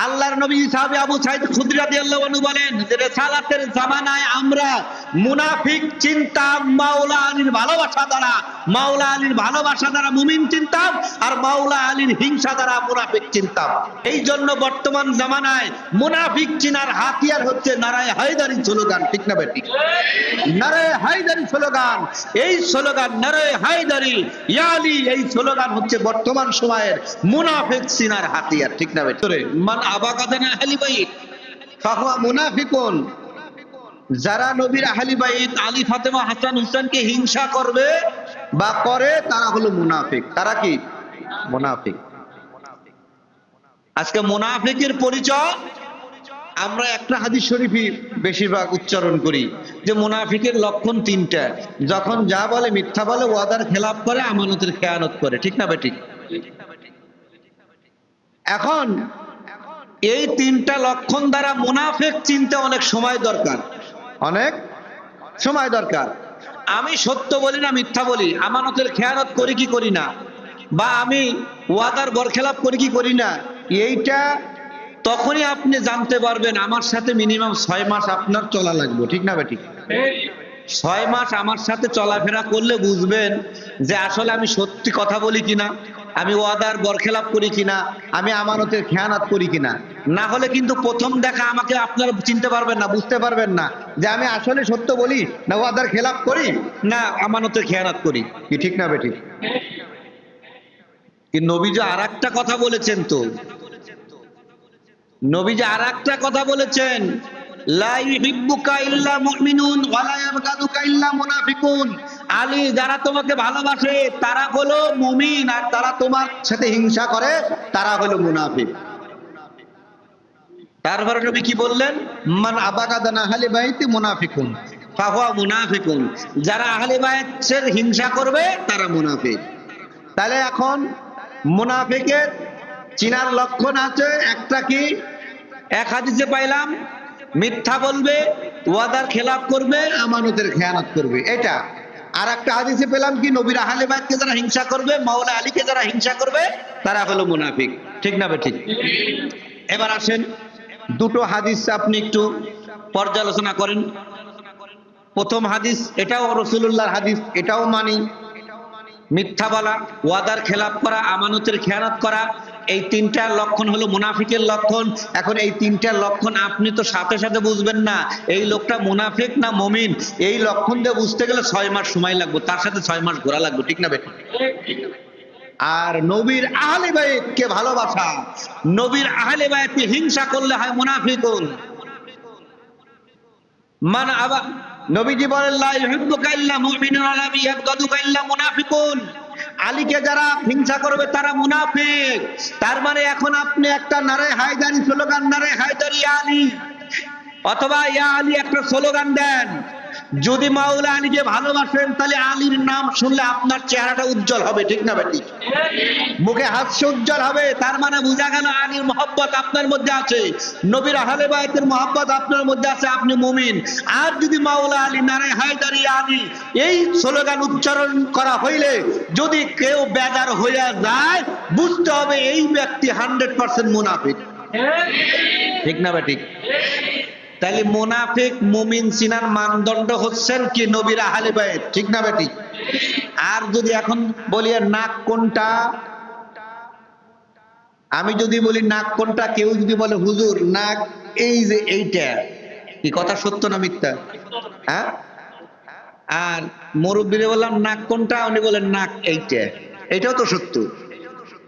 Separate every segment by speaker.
Speaker 1: আল্লাহর নবী সাহাবী আবু সাঈদ খুদরি রাদিয়াল্লাহু আনহু বলেন যে রিসালাতের জামানায় আমরা মুনাফিক চিন্তাম মাওলা আলীর ভালোবাসা দ্বারা, মাওলা আলীর ভালোবাসা দ্বারা মুমিন চিন্তাম, আর মাওলা আলীর হিংসা দ্বারা মুনাফিক চিন্তাম। এই জন্য বর্তমান জামানায় মুনাফিক চিনার হাতিয়ার হচ্ছে নারায়ে হায়দারি স্লোগান। ঠিক না বেঠিক? নারায়ে হায়দারি স্লোগান, এই স্লোগান নারায়ে হায়দারি ইয়া আলী, এই স্লোগান হচ্ছে বর্তমান সময়ের মুনাফিক চিনার হাতিয়ার। ঠিক না বেঠিক? মান আবাগাদানা আহলি বাইত ফাহুয়া মুনাফিকুন, যারা নবীর আহলি বাইত আলী ফাতেমা হাসান হুসেনকে হিংসা করবে বা করে তারা হলো মুনাফিক। তারা কি? মুনাফিক। আজকে মুনাফিকের পরিচয় আমরা একটা হাদিস শরীফই বেশিরভাগ উচ্চারণ করি যে মুনাফিকের লক্ষণ তিনটা, যখন যা বলে মিথ্যা বলে, ওয়াদার খেলাপ করে, আমানতের খেয়ানত করে। ঠিক না বেঠিক? এখন এই তিনটা লক্ষণ দ্বারা মুনাফিক চিনতে অনেক সময় দরকার, অনেক সময় দরকার। আমি সত্য বলি না মিথ্যা বলি, আমানতের খেয়ানত করি কি করি না, বা আমি ওয়াদার বরখেলাপ করি কি করি না, এইটা তখনই আপনি জানতে পারবেন। আমার সাথে মিনিমাম 6 মাস আপনার চলা লাগবে। ঠিক না বেঠিক? 6 মাস আমার সাথে চলাফেরা করলে বুঝবেন যে আসলে আমি সত্যি কথা বলি কিনা, আমি ওয়াদার বরখেলাপ করি কিনা, আমি আমানতের খেয়ানত করি কিনা। না হলে কিন্তু প্রথম দেখা আমাকে আপনারা চিনতে পারবেন না, বুঝতে পারবেন না যে আমি আসলে সত্য বলি না ওয়াদার খেলাপ করি না আমানতের খেয়ানত করি। কি ঠিক না বেঠিক? কি নবীজি আরেকটা কথা বলেছেন, তো নবীজি আরেকটা কথা বলেছেন, লা ইউহিব্বুকা ইল্লা মুমিনুন ওয়া লা ইয়াবগাদুকা ইল্লা মুনাফিকুন। আলী, যারা তোমাকে ভালোবাসে তারা হলো মুমিন, আর তারা তোমার সাথে হিংসা করে তারা হলো মুনাফিক। তারপরে নবী কি বললেন? মান আবাগাদানা আহলি বাইতি মুনাফিকুন ফাহুয়া মুনাফিকুন, যারা আহলে বাইতের হিংসা করবে তারা মুনাফিক। তাহলে এখন মুনাফিকের চিনার লক্ষণ আছে একটা, কি? এক হাদিসে পাইলাম মিথ্যা বলবে, ওয়াদার খেলাপ করবে, আমানতের খেয়ানত করবে, এটা। আর একটা হাদিসে পেলাম কি নবীর আহলে বাইতকে যারা হিংসা করবে, মাওলা আলীকে যারা হিংসা করবে তারা হলো মুনাফিক। ঠিক না বেঠিক? এবার আসেন দুটো হাদিস আপনি একটু পর্যালোচনা করেন। প্রথম হাদিস, এটাও রাসূলুল্লাহর হাদিস, এটাও মানি। মিথ্যা বলা, ওয়াদার খেলাপ করা, আমানতের খেয়ানত করা, এই তিনটা লক্ষণ হলো মুনাফিকের লক্ষণ। এখন এই তিনটা লক্ষণ আপনি তো সাথে সাথে বুঝবেন না এই লোকটা মুনাফিক না মুমিন। এই লক্ষণ দিয়ে বুঝতে গেলে 6 মাস সময় লাগবে, তার সাথে 6 মাস ঘোরা লাগবে। ঠিক না বেঠিক? আর নবীর আহলে বাইতকে ভালোবাসা, নবীর আহলে বাইতকে হিংসা করলে হয় মুনাফিকুন। মান আবা, নবীজি বলেন লা ইউহিব্বুকা ইল্লা মুমিনুন ওয়া লা ইয়াবগাদুকা ইল্লা মুনাফিকুন। আলীকে যারা হিংসা করবে তারা মুনাফিক। তার মানে এখন আপনি একটা নারায়ে হায়দারি স্লোগান, নারায়ে হায়দারি ইয়া আলী, অথবা ইয়া আলী একটা স্লোগান দেন। যদি মাওলা আলীকে ভালোবাসেন তাহলে আলীর নাম শুনলে আপনার চেহারাটা উজ্জ্বল হবে। ঠিক না বেঠিক? মুখে হাস্য উজ্জ্বল হবে। তার মানে বোঝা গেল আলীর মহব্বত আপনার মধ্যে আছে, নবীর আহলে বাইতের মহব্বত আপনার মধ্যে আছে, আপনি মুমিন। আর যদি মাওলা আলী, নারায়ে হায়দারি আলী এই স্লোগান উচ্চারণ করা হইলে যদি কেউ বেজার হইয়া যায়, বুঝতে হবে এই ব্যক্তি 100% মুনাফিক। ঠিক না বেঠিক? তাহলে মুনাফিক মুমিন চিনার মানদণ্ড হচ্ছেন কি? নবীর আহলে বাইত। ঠিক না বেঠিক? আর যদি এখন বলি নাক কোনটা, আমি যদি বলি নাক কোনটা, কেউ যদি বলে হুজুর নাক এই যে এইটা, কি কথা সত্য না মিথ্যা? হ্যাঁ? আর মুরব্বীরে বললাম নাক কোনটা, উনি বলেন নাক এইটা, এটাও তো সত্য।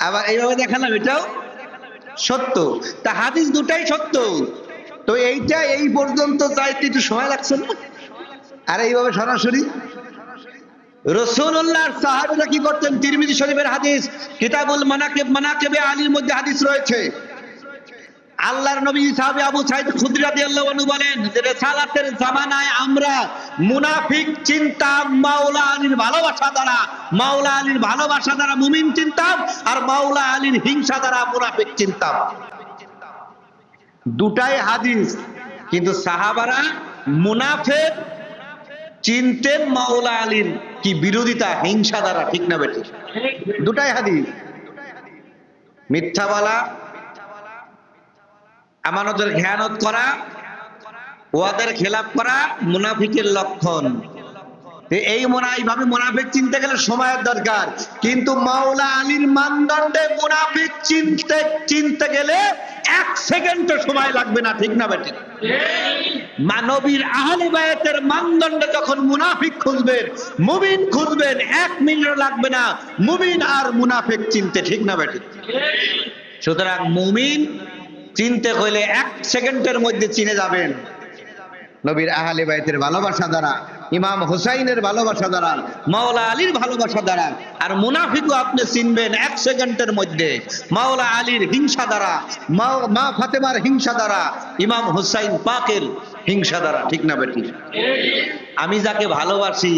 Speaker 1: আবার এইভাবে দেখালাম, এটাও সত্য। তা হাদিস দুটাই সত্য, তো এইটা এই পর্যন্ত যাইতে একটু সময় লাগছে না? আর এইভাবে সরাসরি রাসূলুল্লাহর সাহাবীরা কি করতেন? তিরমিজি শরীফের হাদিস, কিতাবুল মানাকিব, মানাকিবে আলীর মধ্যে হাদিস রয়েছে। আল্লাহর নবী সাহাবী আবু সাঈদ খুদরি রাদিয়াল্লাহু আনহু বলেন যে রিসালাতের জামানায় আমরা মুনাফিক চিন্তাম মাওলা আলীর ভালোবাসা দ্বারা, মাওলা আলীর ভালোবাসা দ্বারা মুমিন চিন্তাম, আর মাওলা আলীর হিংসা দ্বারা মুনাফিক চিন্তাম। দুটাই হাদিস, কিন্তু সাহাবারা মুনাফিক চিনতেন মাওলা আলীর কি বিরোধিতা, হিংসা দ্বারা। ঠিক না বেঠিক? দুটাই হাদিস। মিথ্যা বলা, আমানতের খেয়ানত করা, ওয়াদার খেলাপ করা মুনাফিকের লক্ষণ। এইভাবে মুনাফিক চিনতে গেলে সময়ের দরকার, কিন্তু মাওলা আলীর মানদণ্ডে মুনাফিক চিনতে গেলে 1 সেকেন্ডও সময় লাগবে না, ঠিক না বেঠিক? মানবীর আহলে বায়াতের মানদণ্ডে যখন মুনাফিক খুঁজবেন, মুমিন খুঁজবেন, 1 মিনিটও লাগবে না মুমিন আর মুনাফিক চিনতে, ঠিক না বেঠিক? সুতরাং মুমিন চিনতে হলে 1 সেকেন্ডের মধ্যে চিনে যাবেন নবীর আহলে বায়াতের ভালোবাসা দ্বারা, ইমাম হুসাইনের ভালোবাসা দ্বারা, মাওলা আলীর ভালোবাসা দ্বারা। আর মুনাফিকও আপনি চিনবেন 1 সেকেন্ডের মধ্যে মাওলা আলীর হিংসা দ্বারা, মা ফাতেমার হিংসা দ্বারা, ইমাম হুসাইন পাকের হিংসা দ্বারা, ঠিক না বেটি? আমি যাকে ভালোবাসি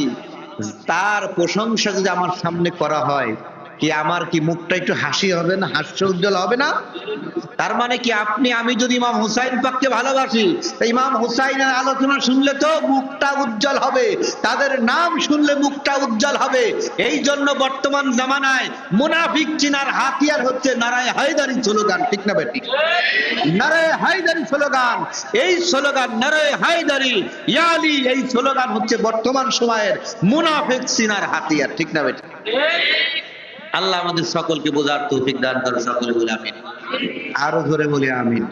Speaker 1: তার প্রশংসা যদি আমার সামনে করা হয়, কি আমার কি মুখটা একটু হাসি হবে না, হাস্য উজ্জ্বল হবে না? তার মানে কি আমি যদি ইমাম হুসাইন পাককে ভালোবাসি, ইমাম হুসাইনের আলোচনা শুনলে তো মুখটা উজ্জ্বল হবে, তাদের নাম শুনলে মুখটা উজ্জ্বল হবে। এই জন্য বর্তমান জামানায় মুনাফিক চিনার হাতিয়ার হচ্ছে নারায়ে হায়দারি স্লোগান, ঠিক না বেটি? নারায়ে হায়দারি স্লোগান, এই স্লোগান নারায়ে হায়দারি ইয়া আলী, এই স্লোগান হচ্ছে বর্তমান সময়ের মুনাফিক চিনার হাতিয়ার, ঠিক না বেটি? আল্লাহ আমাদের সকলকে বোঝার তৌফিক দান করুন, সকলে বলে আমিন। আরো জোরে বলে আমিন।